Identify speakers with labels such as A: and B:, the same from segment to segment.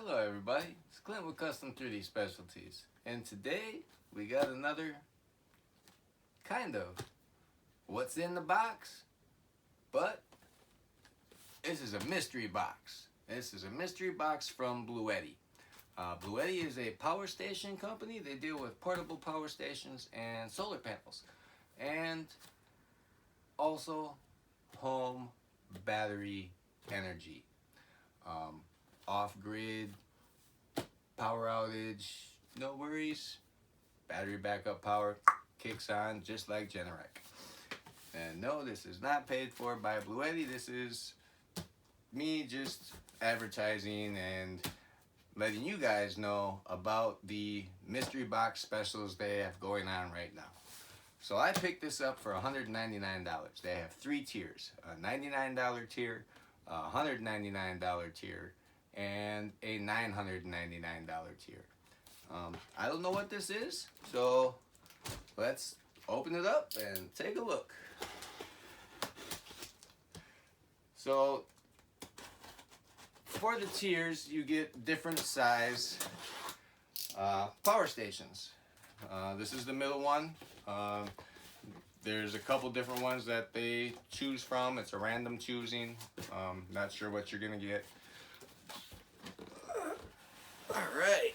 A: Hello everybody, it's Clint with Custom 3D Specialties, and today we got another kind of what's in the box, but this is a mystery box. This is a mystery box from Bluetti. Bluetti is a power station company. They deal with portable power stations and solar panels, and also home battery energy. Off-grid, power outage, no worries. Battery backup power kicks on just like Generac. And no, this is not paid for by Bluetti. This is me just advertising and letting you guys know about the mystery box specials they have going on right now. So I picked this up for $199. They have three tiers: a $99 tier, a $199 tier, and a $999 tier. I don't know what this is, so let's open it up and take a look. So for the tiers, you get different size power stations. This is the middle one. There's a couple different ones that they choose from. It's a random choosing. Not sure what you're gonna get. All right,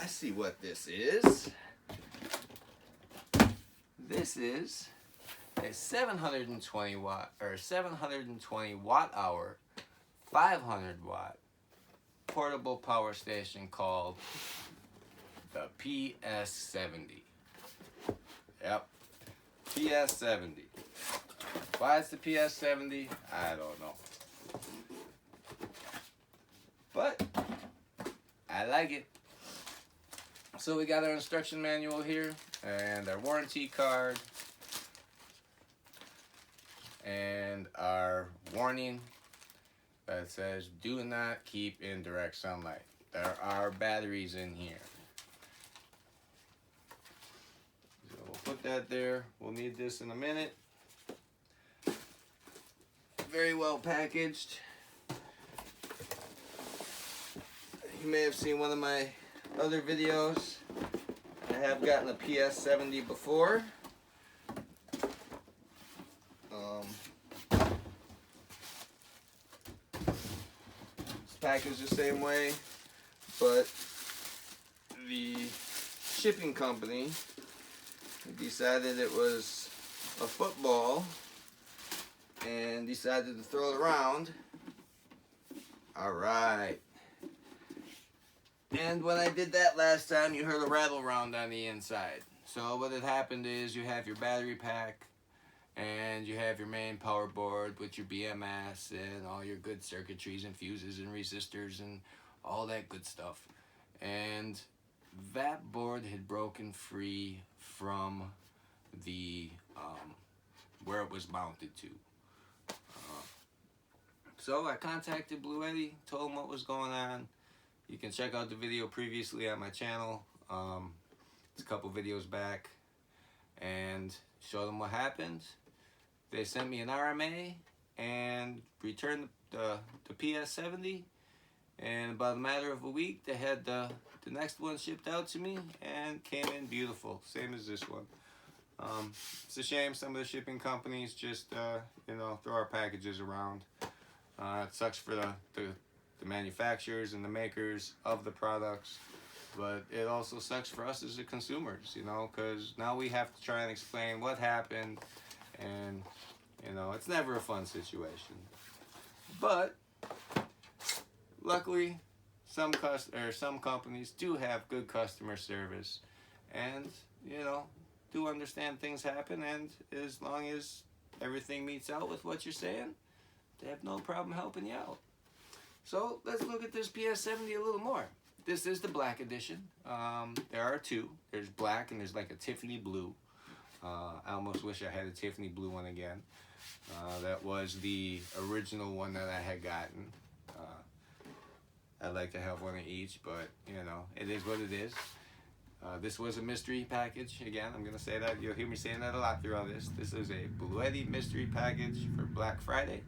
A: I see what this is. This is a 720 watt or 720 watt hour, 500 watt portable power station called the PS70. Yep, PS70. Why it's the PS70, I don't know. But I like it. So we got our instruction manual here and our warranty card and our warning that says do not keep in direct sunlight. There are batteries in here. So we'll put that there. We'll need this in a minute. Very well packaged. You may have seen one of my other videos. I have gotten a PS70 before. It's packaged the same way, but the shipping company decided it was a football and decided to throw it around. All right. And when I did that last time, you heard a rattle around on the inside. So what had happened is you have your battery pack and you have your main power board with your BMS and all your good circuitries and fuses and resistors and all that good stuff. And that board had broken free from the where it was mounted to. So I contacted Bluetti, told them what was going on. You can check out the video previously on my channel. It's a couple videos back, and show them what happened. They sent me an RMA and returned the PS70, and about a matter of a week they had the next one shipped out to me and came in beautiful, same as this one. It's a shame some of the shipping companies just you know, throw our packages around. It sucks for the manufacturers and the makers of the products, but it also sucks for us as the consumers, you know, because now we have to try and explain what happened, and you know, it's never a fun situation. But luckily some companies do have good customer service and, you know, do understand things happen, and as long as everything meets out with what you're saying, they have no problem helping you out. So let's look at this PS70 a little more. This is the black edition. There are two. There's black and there's like a Tiffany blue. I almost wish I had a Tiffany blue one again. That was the original one that I had gotten. I'd like to have one of each, but you know, it is what it is. This was a mystery package. Again, I'm going to say that. You'll hear me saying that a lot throughout this. This is a Bluetti mystery package for Black Friday.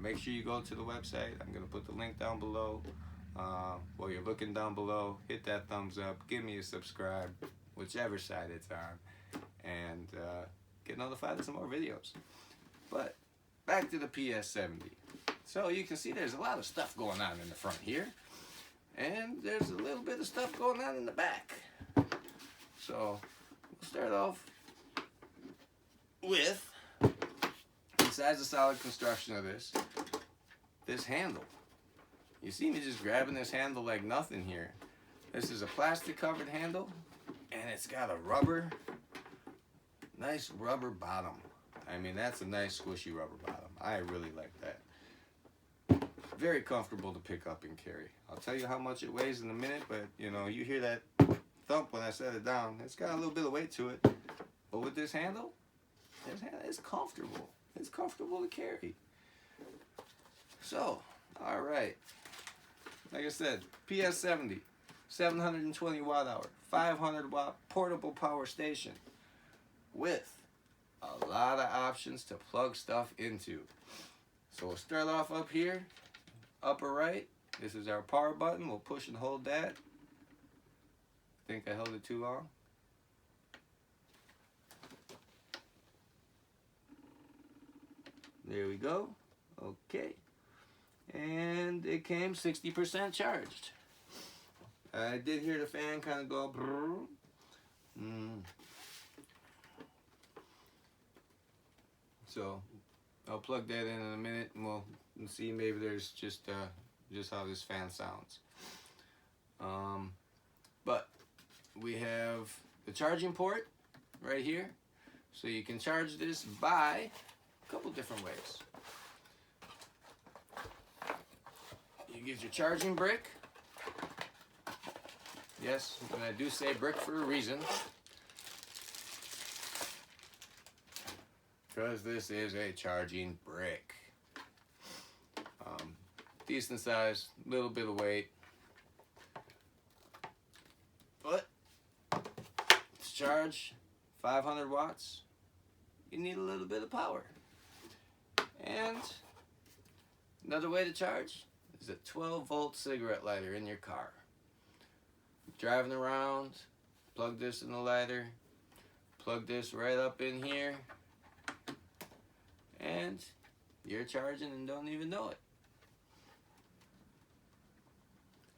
A: Make sure you go to the website. I'm going to put the link down below. while you're looking down below, hit that thumbs up, give me a subscribe, whichever side it's on, and get notified of some more videos. But back to the PS70. So you can see there's a lot of stuff going on in the front here, and there's a little bit of stuff going on in the back. So we'll start off with, besides the solid construction of this handle. You see me just grabbing this handle like nothing here. This is a plastic covered handle, and it's got a nice rubber bottom. I mean, that's a nice squishy rubber bottom. I really like that. Very comfortable to pick up and carry. I'll tell you how much it weighs in a minute, but you know, you hear that thump when I set it down. It's got a little bit of weight to it. But with this handle, it's comfortable. It's comfortable to carry. So, all right. Like I said, PS70, 720 watt hour, 500 watt portable power station with a lot of options to plug stuff into. So we'll start off up here, upper right. This is our power button. We'll push and hold that. Think I held it too long? There we go. Okay. And it came 60% charged. I did hear the fan kind of go brrr. So I'll plug that in a minute, and we'll see. Maybe there's just how this fan sounds. But we have the charging port right here, so you can charge this by a couple different ways. You get your charging brick. Yes, and I do say brick for a reason, because this is a charging brick. Decent size, little bit of weight, but to charge 500 watts, you need a little bit of power. And another way to charge is a 12-volt cigarette lighter in your car. Driving around, plug this in the lighter, plug this right up in here, and you're charging and don't even know it.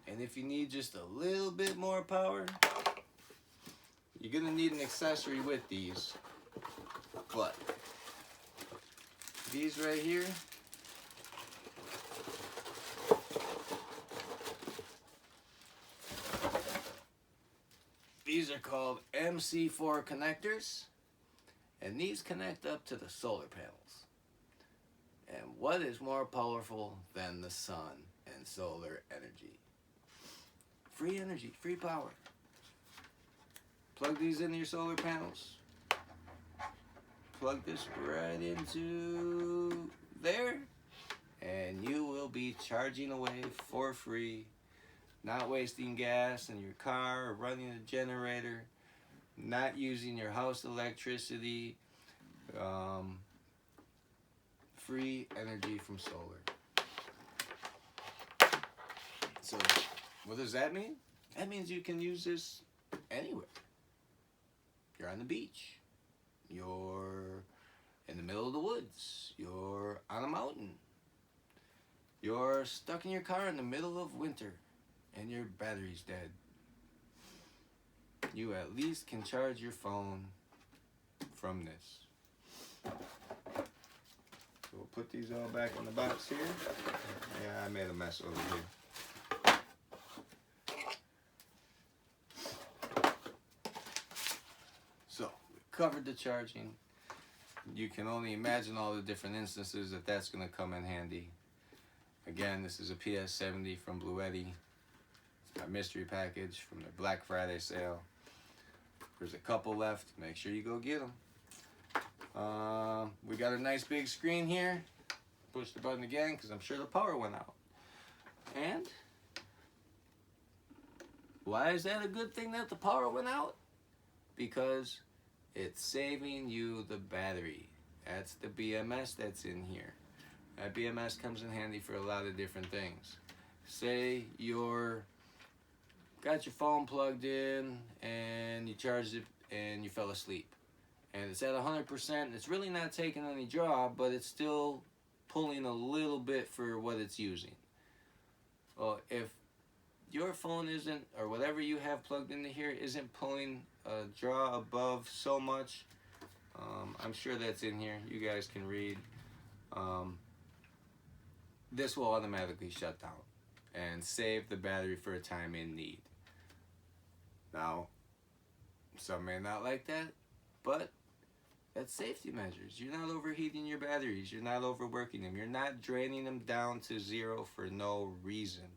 A: And if you need just a little bit more power, you're gonna need an accessory with these. But these right here, these are called MC4 connectors, and these connect up to the solar panels. And what is more powerful than the sun and solar energy? Free energy, free power. Plug these into your solar panels. Plug this right into there, and you will be charging away for free, not wasting gas in your car or running a generator, not using your house electricity. Free energy from solar. So what does that mean? That means you can use this anywhere. You're on the beach, you're in the middle of the woods, you're on a mountain, you're stuck in your car in the middle of winter and your battery's dead. You at least can charge your phone from this. So we'll put these all back in the box here. Yeah, I made a mess over here. So we covered the charging. You can only imagine all the different instances that that's going to come in handy. Again, this is a PS70 from Bluetti. It's my mystery package from their Black Friday sale. There's a couple left. Make sure you go get them. We got a nice big screen here. Push the button again because I'm sure the power went out. And why is that a good thing that the power went out? Because it's saving you the battery. That's the BMS that's in here. That BMS comes in handy for a lot of different things. say you're got your phone plugged in and you charged it and you fell asleep. And it's at 100%. It's really not taking any draw, but it's still pulling a little bit for what it's using. Well, if your phone isn't, or whatever you have plugged into here, isn't pulling a draw above so much, I'm sure that's in here. You guys can read. This will automatically shut down and save the battery for a time in need. Now, some may not like that, but that's safety measures. You're not overheating your batteries. You're not overworking them. You're not draining them down to zero for no reason,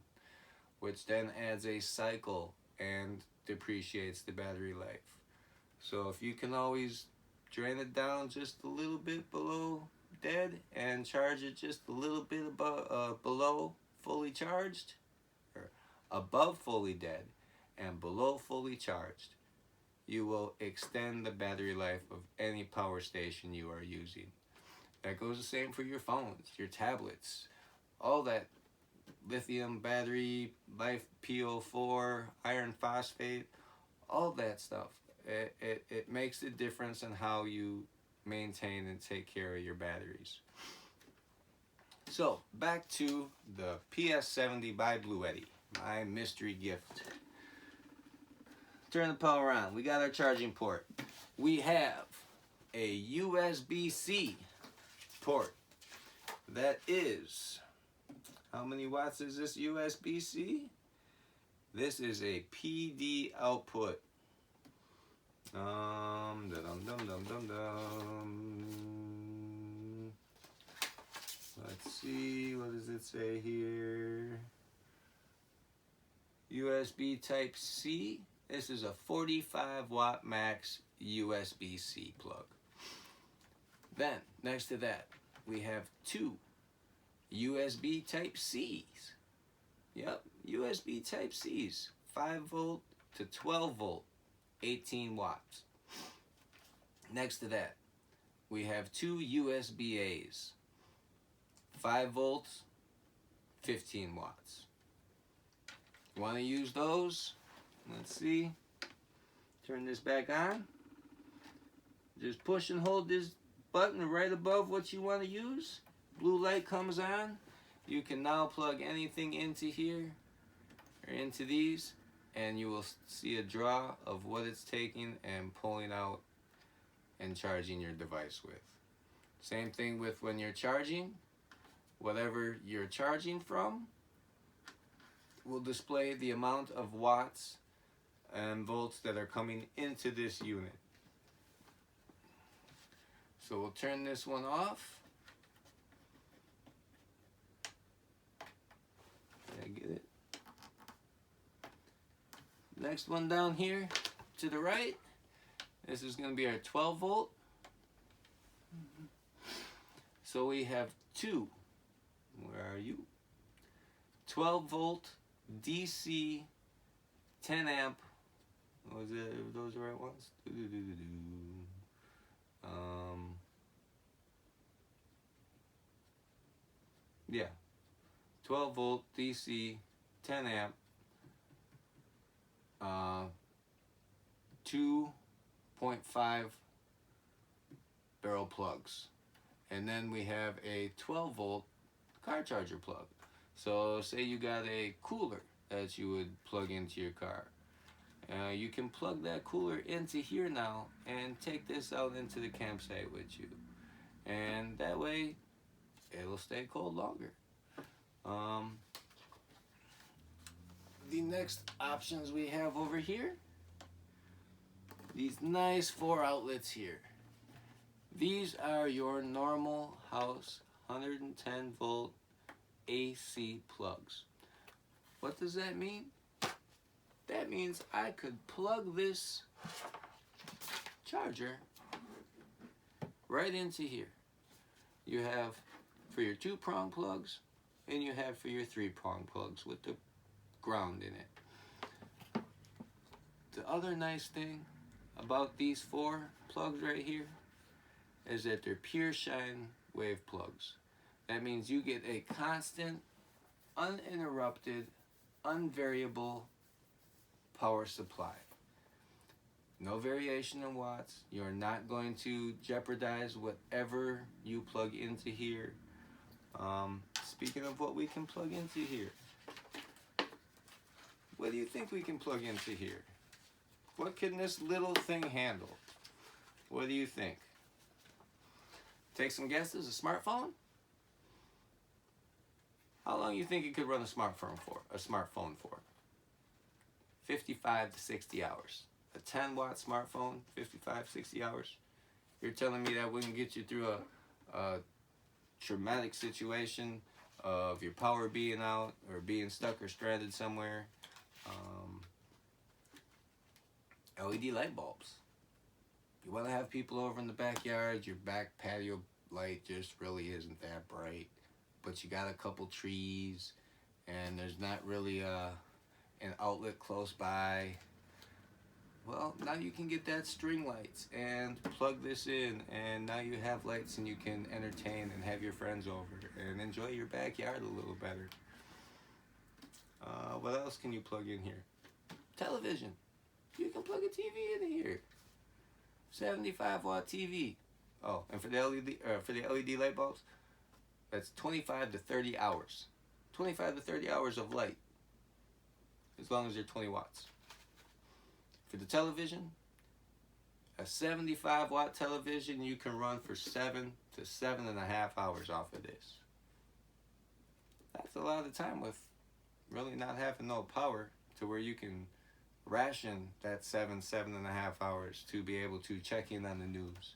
A: which then adds a cycle and depreciates the battery life. So if you can always drain it down just a little bit below dead and charge it just a little bit above, below fully charged, or above fully dead and below fully charged, you will extend the battery life of any power station you are using. That goes the same for your phones, your tablets, all that lithium battery, life PO4, iron phosphate, all that stuff. It makes a difference in how you maintain and take care of your batteries. So back to the PS70 by Bluetti, my mystery gift. Turn the power on. We got our charging port. We have a USB-C port. That is, how many watts is this USB-C? This is a PD output. Let's see, what does it say here? USB Type C. This is a 45 watt max USB-C plug. Then, next to that, we have two USB Type C's. Yep, USB Type C's. 5 volt to 12 volt, 18 watts. Next to that, we have two USB-A's. 5 volts, 15 watts. You want to use those? Let's see. Turn this back on. Just push and hold this button right above what you want to use. Blue light comes on. You can now plug anything into here or into these, and you will see a draw of what it's taking and pulling out and charging your device with. Same thing with when you're charging. Whatever you're charging from will display the amount of watts and volts that are coming into this unit. So we'll turn this one off. Did I get it? Next one down here to the right. This is going to be our 12 volt. So we have two. Where are you? 12 volt DC 10 amp. Was it? Are those the right ones? Yeah. 12 volt DC 10 amp. 2.5 barrel plugs. And then we have a 12 volt car charger plug. So say you got a cooler that you would plug into your car. You can plug that cooler into here now and take this out into the campsite with you. And that way it'll stay cold longer. The next options we have over here, these nice 4 outlets here. These are your normal house 110 volt AC plugs. What does that mean? That means I could plug this charger right into here. You have for your 2-prong plugs, and you have for your 3-prong plugs with the ground in it. The other nice thing about these 4 plugs right here is that they're pure shine wave plugs. That means you get a constant uninterrupted, unvariable power supply. No variation in watts. You're not going to jeopardize whatever you plug into here. Speaking of what we can plug into here, what do you think we can plug into here? What can this little thing handle? What do you think? Take some guesses. A smartphone? How long do you think you could run a smartphone for? 55 to 60 hours. A 10 watt smartphone, 55, 60 hours. You're telling me that wouldn't get you through a traumatic situation of your power being out or being stuck or stranded somewhere. LED light bulbs. You want to have people over in the backyard, your back patio light just really isn't that bright, but you got a couple trees and there's not really an outlet close by. Well, now you can get that string lights and plug this in, and now you have lights and you can entertain and have your friends over and enjoy your backyard a little better. What else can you plug in here? Television. You can plug a TV in here. 75 watt TV. Oh, and for the LED light bulbs, that's 25 to 30 hours. 25 to 30 hours of light, as long as they're 20 watts. For the television, a 75 watt television you can run for 7 to 7.5 hours off of this. That's a lot of time with really not having no power, to where you can ration that 7.5 hours to be able to check in on the news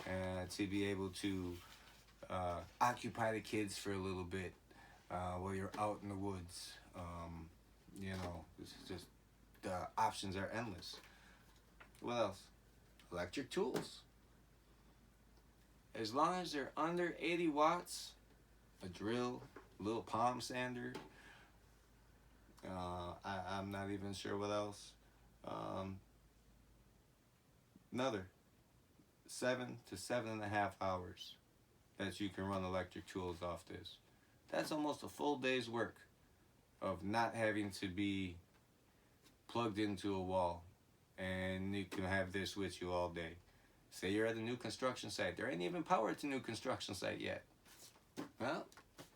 A: and to be able to occupy the kids for a little bit while you're out in the woods. You know, it's just, the options are endless. What else? Electric tools. As long as they're under 80 watts, a drill, a little palm sander, I'm not even sure what else. Another 7 to 7.5 hours that you can run electric tools off this. That's almost a full day's work of not having to be plugged into a wall, and you can have this with you all day. Say you're at a new construction site. There ain't even power at the new construction site yet. Well,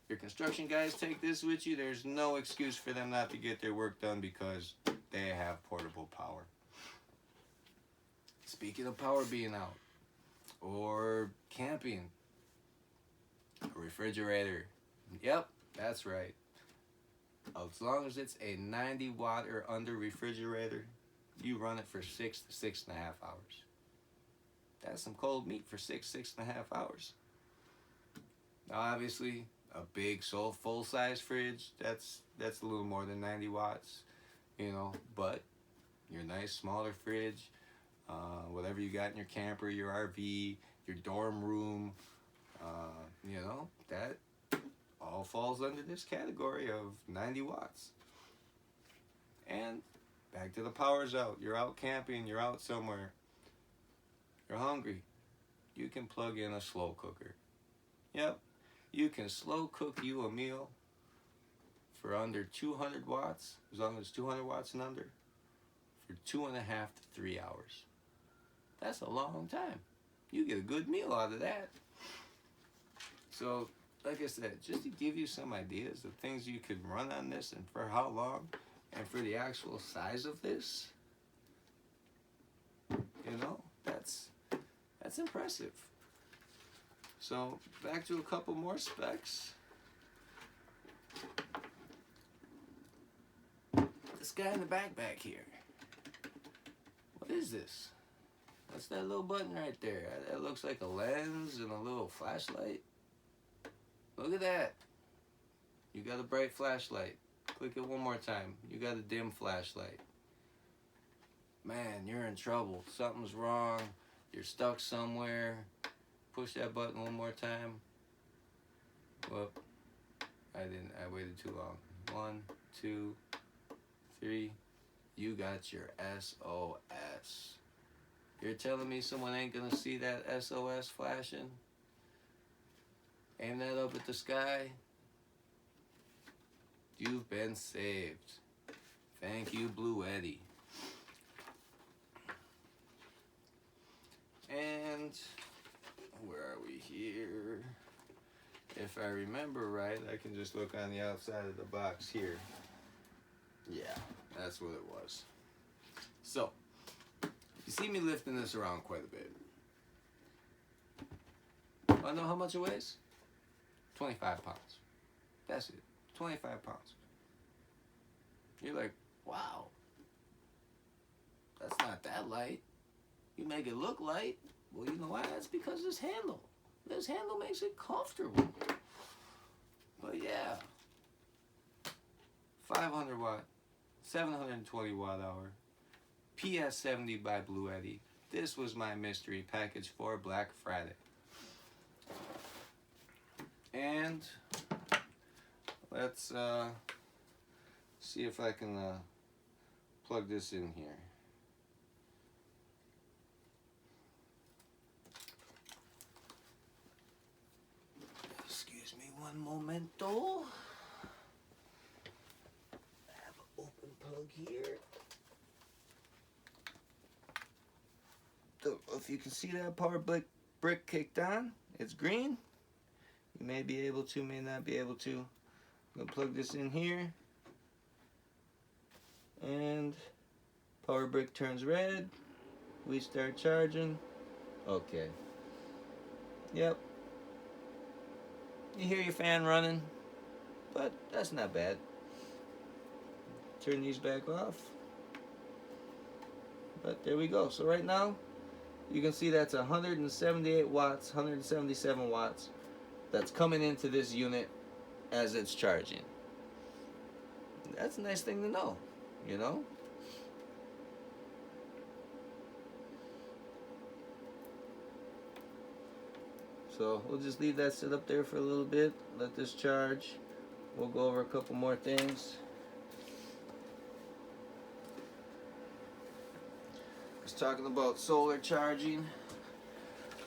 A: your construction guys take this with you. There's no excuse for them not to get their work done because they have portable power. Speaking of power being out, or camping, a refrigerator. Yep, that's right. As long as it's a 90 watt or under refrigerator, you run it for 6 to 6.5 hours. That's some cold meat for 6.5 hours. Now obviously, a big full-size fridge, that's a little more than 90 watts, you know, but your nice smaller fridge, whatever you got in your camper, your RV, your dorm room, you know, that all falls under this category of 90 watts. And back to the power's out. You're out camping, you're out somewhere, you're hungry. You can plug in a slow cooker. Yep, you can slow cook you a meal for under 200 watts, as long as it's 200 watts and under, for 2.5 to 3 hours. That's a long time. You get a good meal out of that. So, like I said, just to give you some ideas of things you could run on this and for how long, and for the actual size of this, you know, that's impressive. So, back to a couple more specs. This guy in the back here. What is this? What's that little button right there? That looks like a lens and a little flashlight. Look at that. You got a bright flashlight. Click it one more time. You got a dim flashlight. Man, you're in trouble. Something's wrong. You're stuck somewhere. Push that button one more time. Whoop. I waited too long. 1, 2, 3. You got your SOS. You're telling me someone ain't gonna see that SOS flashing? Aim that up at the sky. You've been saved. Thank you, Bluetti. And where are we here? If I remember right, I can just look on the outside of the box here. Yeah, that's what it was. So, you see me lifting this around quite a bit. Want to know how much it weighs? 25 pounds. That's it. 25 pounds. You're like, wow, that's not that light. You make it look light. Well, you know why? That's because this handle. This handle makes it comfortable. But yeah, 500 watt, 720 watt hour, PS70 by Bluetti. This was my mystery package for Black Friday. And let's see if I can plug this in here. Excuse me one momento. I have an open plug here. So if you can see that power brick kicked on, it's green. You may be able to, may not be able to. I'm going to plug this in here. And power brick turns red. We start charging. Okay. Yep. You hear your fan running, but that's not bad. Turn these back off. But there we go. So right now, you can see that's 178 watts, 177 watts. That's coming into this unit as it's charging. That's a nice thing to know, you know? So we'll just leave that sit up there for a little bit, let this charge. We'll go over a couple more things. I was talking about solar charging.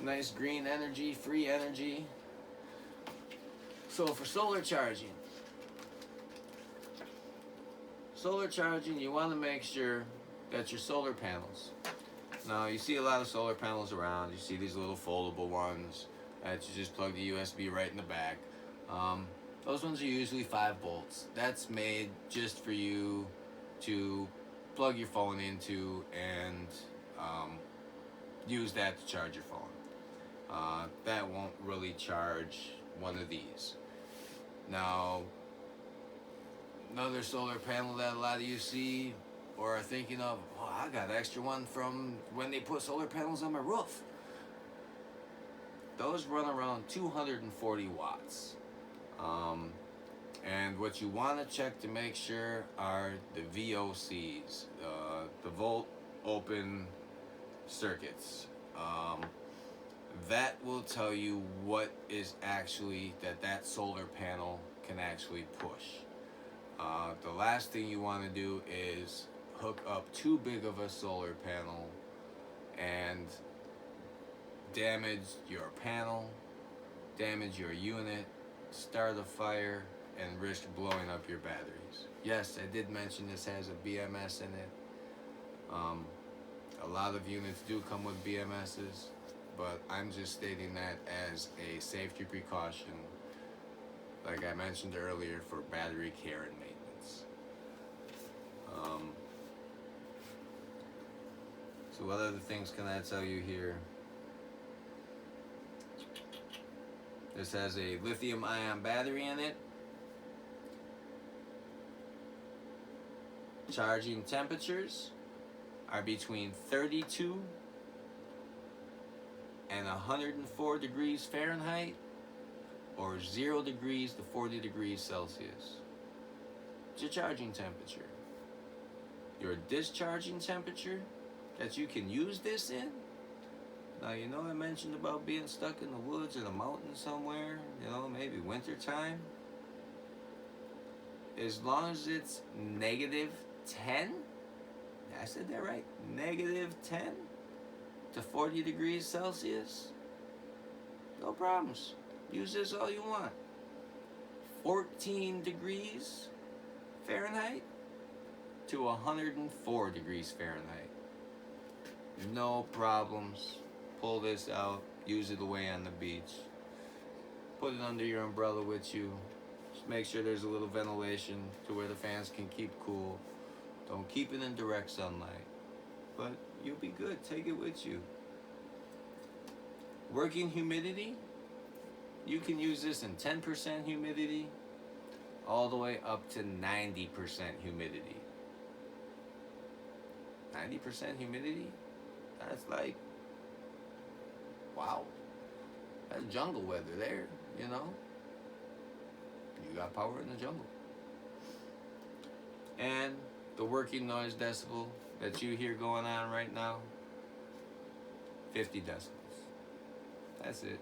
A: Nice green energy, free energy. So for solar charging, you want to make sure that your solar panels. Now you see a lot of solar panels around. You see these little foldable ones that you just plug the USB right in the back. Those ones are usually 5 volts. That's made just for you to plug your phone into and use that to charge your phone. That won't really charge one of these. Now, another solar panel that a lot of you see or are thinking of, oh, I got an extra one from when they put solar panels on my roof. Those run around 240 watts. And what you want to check to make sure are the VOCs, the volt open circuits. That will tell you what is actually that solar panel can actually push. The last thing you want to do is hook up too big of a solar panel and damage your panel, damage your unit, start a fire, and risk blowing up your batteries. Yes, I did mention this has a BMS in it. A lot of units do come with BMSs, but I'm just stating that as a safety precaution, like I mentioned earlier, for battery care and maintenance. So what other things can I tell you here? This has a lithium-ion battery in it. Charging temperatures are between 32 and 104 degrees Fahrenheit or 0 degrees to 40 degrees Celsius. It's your charging temperature. Your discharging temperature that you can use this in. Now, you know I mentioned about being stuck in the woods or the mountains somewhere, you know, maybe winter time. As long as it's negative 10, I said that right, negative 10 to 40 degrees Celsius, no problems. Use this all you want. 14 degrees Fahrenheit to 104 degrees Fahrenheit. No problems. Pull this out, use it away on the beach. Put it under your umbrella with you. Just make sure there's a little ventilation to where the fans can keep cool. Don't keep it in direct sunlight, but you'll be good. Take it with you. Working humidity, you can use this in 10% humidity all the way up to 90% humidity. 90% humidity? That's like, wow. That's jungle weather there, you know? You got power in the jungle. And the working noise decibel that you hear going on right now, 50 decibels. That's it.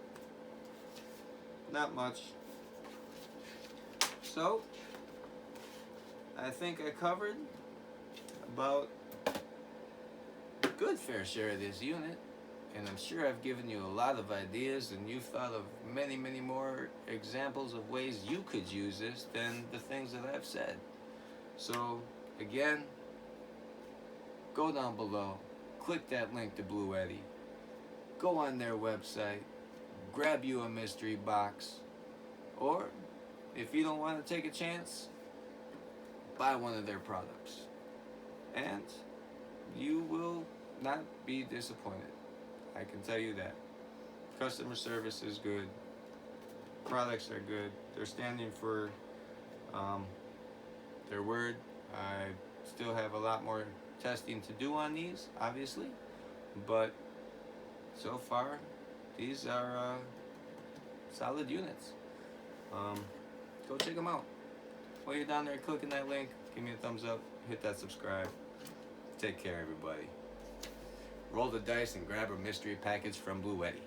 A: Not much. So, I think I covered about a good fair share of this unit. And I'm sure I've given you a lot of ideas, and you've thought of many, many more examples of ways you could use this than the things that I've said. So, again, go down below, click that link to Bluetti, go on their website, grab you a mystery box, or if you don't want to take a chance, buy one of their products, and you will not be disappointed. I can tell you that. Customer service is good. Products are good. They're standing for their word. I still have a lot more testing to do on these, obviously, but so far these are solid units. Go check them out. While you're down there clicking that link, give me a thumbs up, hit that subscribe. Take care, everybody. Roll the dice and grab a mystery package from Bluetti.